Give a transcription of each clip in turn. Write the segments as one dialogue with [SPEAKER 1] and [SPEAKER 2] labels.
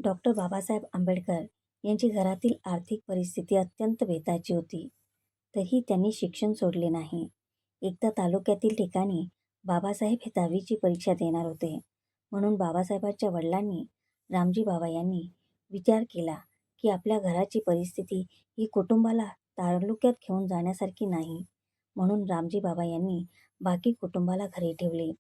[SPEAKER 1] Doctor Babasaheb Ambedkar यांची घरातील आर्थिक परिस्थिती अत्यंत बेताची होती. तरीही त्यांनी शिक्षण सोडले नाही. एकदा तालुक्यातील ठिकाणी बाबासाहेब हे 10वीची परीक्षा देणार होते. म्हणून बाबासाहेबांच्या वडिलांनी रामजी बाबा यांनी विचार केला की आपल्या घराची परिस्थिती ही कुटुंबाला तालुक्यात घेऊन जाण्यासारखी नाही. म्हणून रामजी बाबा यांनी बाकी कुटुंबाला घरी ठेवले.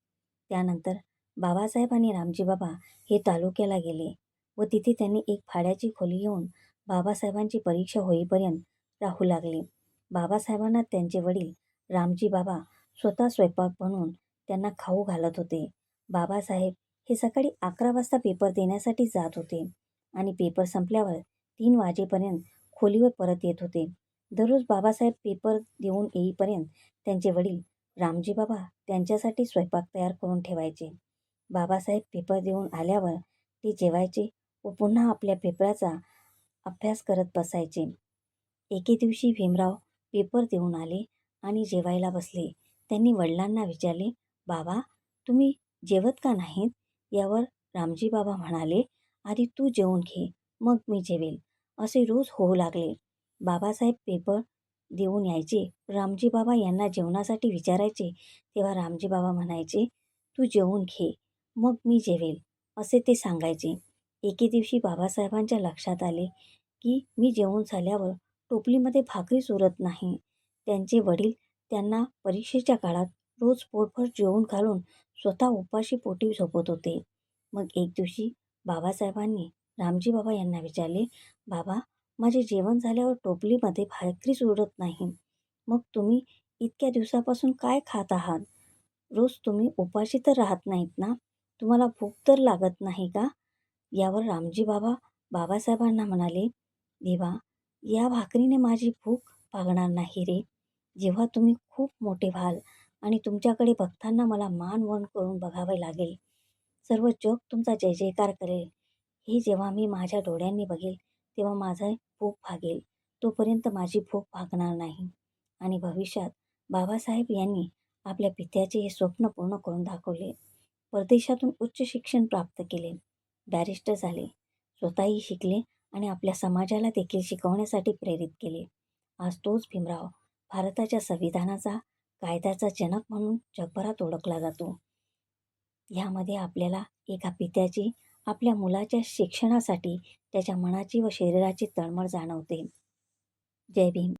[SPEAKER 1] त्यानंतर बाबासाहेब आणि रामजी बाबा हे तालुक्याला गेले व तिथे त्यांनी एक भाड्याची खोली घेऊन बाबासाहेबांची परीक्षा होईपर्यंत राहू लागले. बाबासाहेबांना त्यांचे वडील रामजी बाबा स्वतः स्वयंपाक बनवून त्यांना खाऊ घालत होते. बाबासाहेब हे सकाळी 11 वाजता पेपर देण्यासाठी जात होते आणि पेपर संपल्यावर 3 वाजेपर्यंत खोलीवर परत येत होते. दररोज बाबासाहेब पेपर देऊन येईपर्यंत त्यांचे वडील रामजी बाबा त्यांच्यासाठी स्वयंपाक तयार करून ठेवायचे. बाबासाहेब पेपर देऊन आल्यावर ते जेवायचे व पुन्हा आपल्या पेपराचा अभ्यास करत बसायचे. एके दिवशी भीमराव पेपर देऊन आले आणि जेवायला बसले. त्यांनी वडिलांना विचारले, "बाबा, तुम्ही जेवत का नाहीत?" यावर रामजी बाबा म्हणाले, "आधी तू जेवून घे, मग मी जेवेल." असे रोज होऊ लागले. बाबासाहेब पेपर देऊन यायचे. रामजी बाबा यांना जेवणासाठी विचारायचे तेव्हा रामजी बाबा म्हणायचे, "तू जेवून घे, मग मी जेवेल," असे ते सांगायचे. एके दिवशी बाबासाहेबांच्या लक्षात आले की मी जेवून झाल्यावर टोपलीमध्ये भाकरीच उरत नाही. त्यांचे वडील त्यांना परीक्षेच्या काळात रोज पोटभर जेवून घालून स्वतः उपाशी पोटी झोपत होते. मग एक दिवशी बाबासाहेबांनी रामजी बाबा यांना विचारले, "बाबा, माझे जेवण झाल्यावर टोपलीमध्ये भाकरीच उरत नाही. मग तुम्ही इतक्या दिवसापासून काय खात आहात? रोज तुम्ही उपाशी तर राहत नाहीत ना? तुम्हाला भूक तर लागत नाही का?" यावर रामजी बाबा बाबासाहेबांना म्हणाले, "देवा, या भाकरीने माझी भूक भागणार नाही रे. जेव्हा तुम्ही खूप मोठे व्हाल आणि तुमच्याकडे बघताना मला मान वन करून बघावे लागेल, सर्व जग तुमचा जय जयकार करेल, हे जेव्हा मी माझ्या डोळ्यांनी बघेल तेव्हा माझा भूक भागेल. तोपर्यंत माझी भूक भागणार नाही." आणि भविष्यात बाबासाहेब यांनी आपल्या पित्याचे हे स्वप्न पूर्ण करून दाखवले. परदेशातून उच्च शिक्षण प्राप्त केले, बॅरिस्टर झाले, स्वतःही शिकले आणि आपल्या समाजाला देखील शिकवण्यासाठी प्रेरित केले. आज तोच भीमराव भारताच्या संविधानाचा, कायद्याचा जनक म्हणून जगभरात ओळखला जातो. ह्यामध्ये आपल्याला एका पित्याची आपल्या मुलाच्या शिक्षणासाठी त्याच्या मनाची व शरीराची तळमळ जाणवते. जय भीम.